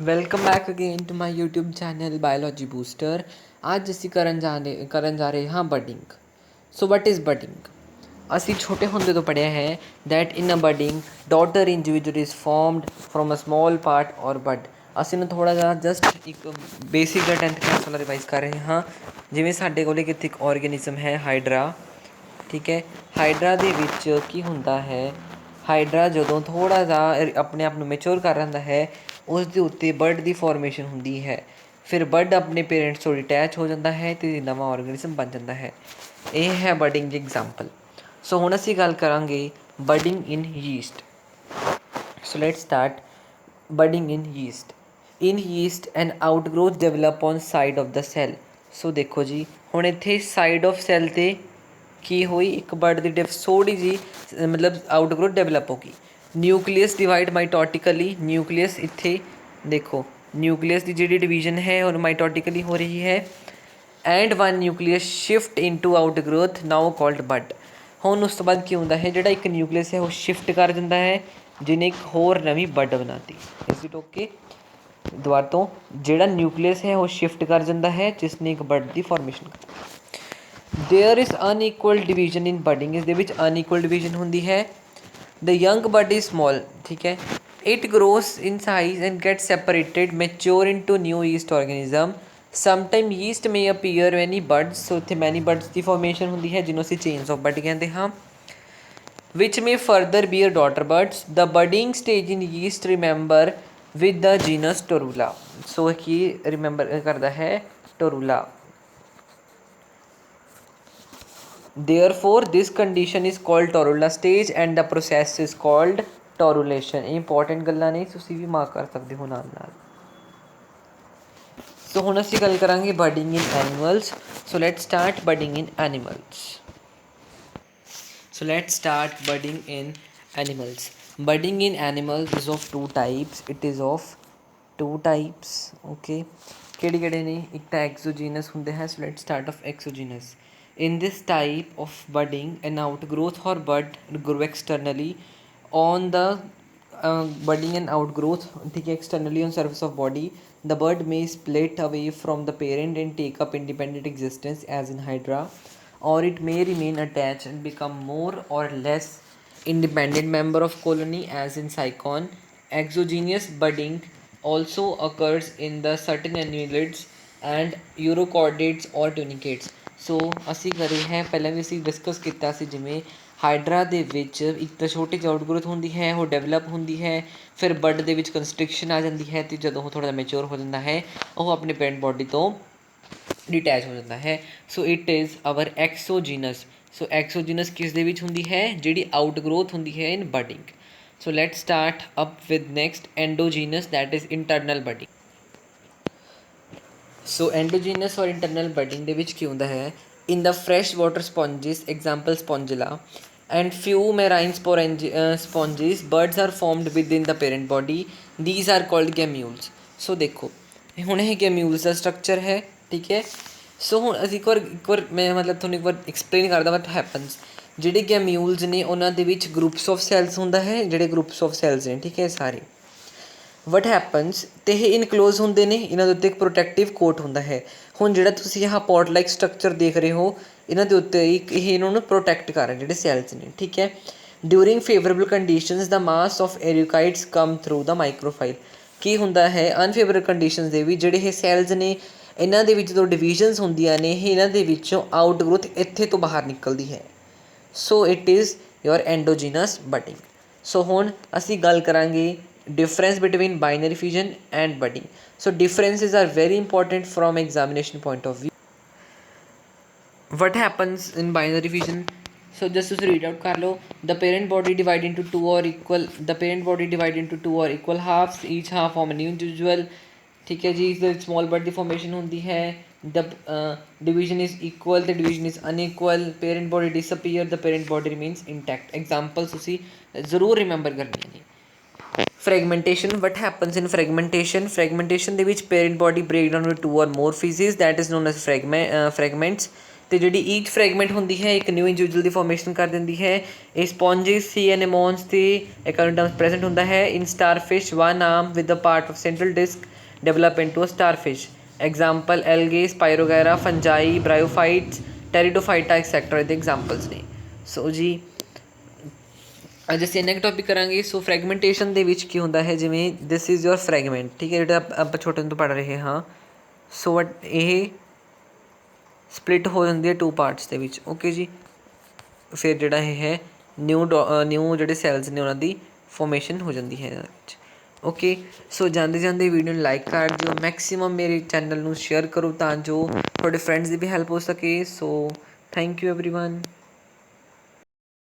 Welcome back again to my YouTube channel biology booster. ਅੱਜ ਅਸੀਂ ਕਰਨ ਜਾ ਰਹੇ ਹਾਂ budding. So what is budding? ਅਸੀਂ ਛੋਟੇ ਹੁੰਦੇ ਤੋਂ ਪੜ੍ਹਿਆ ਹੈ that in a budding daughter individual is formed from a small part or bud. ਅਸੀਂ ਨੂੰ ਥੋੜ੍ਹਾ ਜਿਹਾ ਜਸਟ ਇੱਕ ਬੇਸਿਕ ਦਾ 10th ਕਲਾਸ ਵਾਲਾ ਰਿਵਾਈਜ਼ ਕਰ ਰਹੇ ਹਾਂ। ਜਿਵੇਂ ਸਾਡੇ ਕੋਲ ਇੱਥੇ ਇੱਕ ਔਰਗੈਨਿਜ਼ਮ ਹੈ ਹਾਈਡਰਾ, ਠੀਕ ਹੈ। ਹਾਈਡਰਾ ਦੇ ਵਿੱਚ ਕੀ ਹੁੰਦਾ ਹੈ, ਹਾਈਡਰਾ ਜਦੋਂ ਥੋੜ੍ਹਾ ਜਿਹਾ ਆਪਣੇ ਆਪ ਨੂੰ ਮੈਚੋਰ ਕਰ ਲੈਂਦਾ ਹੈ ਉਸ ਦੇ ਉੱਤੇ ਬਰਡ ਦੀ ਫੋਰਮੇਸ਼ਨ ਹੁੰਦੀ ਹੈ। ਫਿਰ ਬਰਡ ਆਪਣੇ ਪੇਰੈਂਟਸ ਤੋਂ ਅਟੈਚ ਹੋ ਜਾਂਦਾ ਹੈ ਅਤੇ ਨਵਾਂ ਔਰਗੈਨਿਜ਼ਮ ਬਣ ਜਾਂਦਾ ਹੈ। ਇਹ ਹੈ ਬਡਿੰਗ ਦੀ ਐਗਜ਼ਾਮਪਲ। ਸੋ ਹੁਣ ਅਸੀਂ ਗੱਲ ਕਰਾਂਗੇ budding in yeast. So let's start budding in yeast. In yeast an outgrowth develop on side of the cell. So ਦੇਖੋ ਜੀ, ਹੁਣ ਇੱਥੇ ਸਾਈਡ ਆਫ ਸੈੱਲ 'ਤੇ ਕੀ ਹੋਈ, ਇੱਕ ਬਰਡ ਦੀ ਥੋੜ੍ਹੀ ਜਿਹੀ ਮਤਲਬ ਆਊਟਗਰੋਥ ਡਿਵੈਲਪ ਹੋ ਗਈ। Nucleus divide ਮਾਈਟੋਟਿਕਲੀ। ਨਿਊਕਲੀਅਸ ਇੱਥੇ ਦੇਖੋ, ਨਿਊਕਲੀਅਸ ਦੀ ਜਿਹੜੀ ਡਿਵੀਜ਼ਨ ਹੈ ਉਹ ਮਾਈਟੋਟਿਕਲੀ ਹੋ ਰਹੀ ਹੈ। And one nucleus shift into outgrowth now called bud. ਹੁਣ ਉਸ ਤੋਂ ਬਾਅਦ ਕੀ ਹੁੰਦਾ ਹੈ, ਜਿਹੜਾ ਇੱਕ ਨਿਊਕਲੀਅਸ ਹੈ ਉਹ ਸ਼ਿਫਟ ਕਰ ਦਿੰਦਾ ਹੈ, ਜਿਹਨੇ ਇੱਕ ਹੋਰ ਨਵੀਂ ਬਡ ਬਣਾ ਤੀ। ਇਸ ਇਟ ਓਕੇ? ਦੁਬਾਰਾ ਤੋਂ, ਜਿਹੜਾ ਨਿਊਕਲੀਅਸ ਹੈ ਉਹ ਸ਼ਿਫਟ ਕਰ ਜਾਂਦਾ ਹੈ ਜਿਸ ਨੇ ਇੱਕ ਬਡ ਦੀ ਫੋਰਮੇਸ਼ਨ ਕਰ। There is unequal division in budding. ਇਸ ਦੇ ਵਿੱਚ ਅਨਈਕੁਅਲ ਡਿਵੀਜ਼ਨ ਹੁੰਦੀ ਹੈ। The young bud is small, ਠੀਕ ਹੈ। It grows in size and get separated mature into new yeast organism. Sometime yeast may appear many buds. So ਇੱਥੇ many buds ਦੀ formation ਹੁੰਦੀ ਹੈ ਜਿਹਨੂੰ ਅਸੀਂ ਚੇਨਸ ਆਫ ਬਡ ਕਹਿੰਦੇ ਹਾਂ। Which may further bear daughter buds. The budding stage in yeast remember with the genus torula. So ਕੀ remember ਕਰਦਾ ਹੈ, torula. Therefore, this condition is called torula stage and the process is called torulation। ਇਹ important ਗੱਲਾਂ ਨੇ, ਤੁਸੀਂ ਵੀ mark ਕਰ ਸਕਦੇ ਹੋ ਨਾਲ ਨਾਲ। ਸੋ ਹੁਣ ਅਸੀਂ ਗੱਲ ਕਰਾਂਗੇ budding in animals. So let start budding in animals. So let's start budding in animals. Budding in animals is of two types. It is of two types. Okay. ਕਿਹੜੇ ਨੇ? ਇੱਕ ਤਾਂ exogenous ਹੁੰਦੇ ਹੈ। So let's start of exogenous. In this type of budding, an outgrowth or bud grow externally on the budding and outgrowth, ठीक है, externally on surface of body. The bud may split away from the parent and take up independent existence as in Hydra, or it may remain attached and become more or less independent member of colony as in Sycon. Exogenous budding also occurs in the certain annelids and urochordates or tunicates. ਸੋ ਅਸੀਂ ਕਰੇ ਹੈ, ਪਹਿਲਾਂ ਵੀ ਅਸੀਂ discuss ਕੀਤਾ ਸੀ, ਜਿਵੇਂ hydra ਦੇ ਵਿੱਚ ਇੱਕ ਤਾਂ ਛੋਟੀ ਜਿਹੀ ਆਊਟਗਰੋਥ ਹੁੰਦੀ ਹੈ, ਉਹ ਡਿਵੈਲਪ ਹੁੰਦੀ ਹੈ। ਫਿਰ ਬਡ ਦੇ ਵਿੱਚ ਕੰਸਟ੍ਰਿਕਸ਼ਨ ਆ ਜਾਂਦੀ ਹੈ ਅਤੇ ਜਦੋਂ ਉਹ ਥੋੜ੍ਹਾ ਜਿਹਾ ਮੈਚੋਰ ਹੋ ਜਾਂਦਾ ਹੈ ਉਹ ਆਪਣੇ ਪੇਰੈਂਟ ਬੋਡੀ ਤੋਂ ਡਿਟੈਚ ਹੋ ਜਾਂਦਾ ਹੈ। So it is our exogenous. So exogenous ਕਿਸ ਦੇ ਵਿੱਚ ਹੁੰਦੀ ਹੈ? ਜਿਹੜੀ ਆਊਟਗਰੋਥ ਹੁੰਦੀ ਹੈ in budding. So let start up with next endogenous, that is internal budding. So endogenous or internal budding ਦੇ ਵਿੱਚ ਕੀ ਹੁੰਦਾ ਹੈ? In the fresh water sponges, example spongilla, and few marine sponges, birds are formed within the parent body. These are called gammules. ਸੋ ਦੇਖੋ, ਹੁਣ ਇਹ ਗੈਮਿਊਲਸ ਦਾ structure ਹੈ, ਠੀਕ ਹੈ। ਸੋ ਹੁਣ ਅਸੀਂ ਇੱਕ ਵਾਰ ਮੈਂ ਮਤਲਬ ਤੁਹਾਨੂੰ ਇੱਕ ਵਾਰ ਐਕਸਪਲੇਨ ਕਰਦਾ ਵਟ ਹੈਪਨਸ। ਜਿਹੜੇ ਗੈਮਿਊਲਸ ਨੇ ਉਹਨਾਂ ਦੇ ਵਿੱਚ ਗਰੁੱਪਸ ਆਫ ਸੈਲਸ ਹੁੰਦਾ ਹੈ, ਜਿਹੜੇ ਗਰੁੱਪਸ ਆਫ ਸੈਲਸ ਨੇ, ਠੀਕ ਹੈ, ਸਾਰੇ। ਵਟ ਹੈਪਨਸ, ਅਤੇ ਇਹ ਇਨਕਲੋਜ਼ ਹੁੰਦੇ ਨੇ, ਇਹਨਾਂ ਦੇ ਉੱਤੇ ਇੱਕ ਪ੍ਰੋਟੈਕਟਿਵ ਕੋਟ ਹੁੰਦਾ ਹੈ। ਹੁਣ ਜਿਹੜਾ ਤੁਸੀਂ ਆਹ ਪੋਟ ਲਾਈਕ ਸਟਰਕਚਰ ਦੇਖ ਰਹੇ ਹੋ, ਇਹਨਾਂ ਦੇ ਉੱਤੇ ਇੱਕ ਇਹ ਇਹਨਾਂ ਨੂੰ ਪ੍ਰੋਟੈਕਟ ਕਰ ਰਹੇ ਜਿਹੜੇ ਸੈਲਸ ਨੇ, ਠੀਕ ਹੈ। During favourable conditions the mass of archaeocytes come through the micropyle. ਕੀ ਹੁੰਦਾ ਹੈ ਅਨਫੇਵਰੇਬਲ ਕੰਡੀਸ਼ਨਸ ਦੇ ਵਿੱਚ ਜਿਹੜੇ ਇਹ ਸੈਲਸ ਨੇ, ਇਹਨਾਂ ਦੇ ਵਿੱਚ ਜਦੋਂ ਡਿਵੀਜ਼ਨਸ ਹੁੰਦੀਆਂ ਨੇ, ਇਹ ਇਹਨਾਂ ਦੇ ਵਿੱਚੋਂ ਆਊਟਗਰੋਥ ਇੱਥੇ ਤੋਂ ਬਾਹਰ ਨਿਕਲਦੀ ਹੈ। So it is your endogenous budding. So ਹੁਣ ਅਸੀਂ ਗੱਲ ਕਰਾਂਗੇ difference between binary fission and budding. So differences are very important from examination point of view. What happens in binary fission? So just to read out कर लो, the parent body divide into two or equal, the parent body divide into two or equal halves, each half form a new individual, ठीक है जी। Small bud की formation होती है, the division is equal, the division is unequal, parent body disappear, the parent body remains intact. Examples तुसी जरूर remember करनी है। Fragmentation, what happens in fragmentation? Fragmentation ਦੇ ਵਿੱਚ parent body break down with two or more pieces, that is known as fragments. तो जी each fragment होंगी है एक न्यू इंडिविजुअल की फॉर्मेशन कर देंगी है। ये स्पॉन्जिस सी एनेमोन्स की एकाउंटम्स प्रेजेंट होंगे है। In starfish one arm with the part of central disc develop into a starfish. Example algae spirogyra fungi bryophytes pteridophyta etcetera ये एग्जाम्पल्स ने। सो जी अज ਅਸੀਂ ਇੰਨਾ ਕੁ ਟੋਪਿਕ ਕਰਾਂਗੇ। ਸੋ ਫਰੈਗਮੈਂਟੇਸ਼ਨ ਦੇ ਵਿੱਚ ਕੀ ਹੁੰਦਾ ਹੈ, ਜਿਵੇਂ ਦਿਸ ਇਜ਼ ਯੋਰ ਫਰੈਗਮੈਂਟ, ਠੀਕ ਹੈ, ਜਿਹੜਾ ਆਪਾਂ ਛੋਟੇ ਹੁੰਦੇ ਤੋਂ ਪੜ੍ਹ ਰਹੇ ਹਾਂ। ਸੋ ਵਟ ਇਹ ਸਪਲਿਟ ਹੋ ਜਾਂਦੀ ਹੈ 2 ਪਾਰਟਸ ਦੇ ਵਿੱਚ, ਓਕੇ ਜੀ। ਫਿਰ ਜਿਹੜਾ ਇਹ ਹੈ ਨਿਊ ਜਿਹੜੇ ਸੈਲਸ ਨੇ ਉਹਨਾਂ ਦੀ ਫੋਰਮੇਸ਼ਨ ਹੋ ਜਾਂਦੀ ਹੈ ਇਹਦੇ ਵਿੱਚ, ਓਕੇ। ਸੋ ਜਾਂਦੇ ਜਾਂਦੇ ਵੀਡੀਓ ਨੂੰ ਲਾਈਕ ਕਰ ਦਿਓ, ਮੈਕਸੀਮਮ ਮੇਰੇ ਚੈਨਲ ਨੂੰ ਸ਼ੇਅਰ ਕਰੋ ਤਾਂ ਜੋ ਤੁਹਾਡੇ ਫਰੈਂਡਸ ਦੀ ਵੀ ਹੈਲਪ ਹੋ ਸਕੇ। So thank you everyone.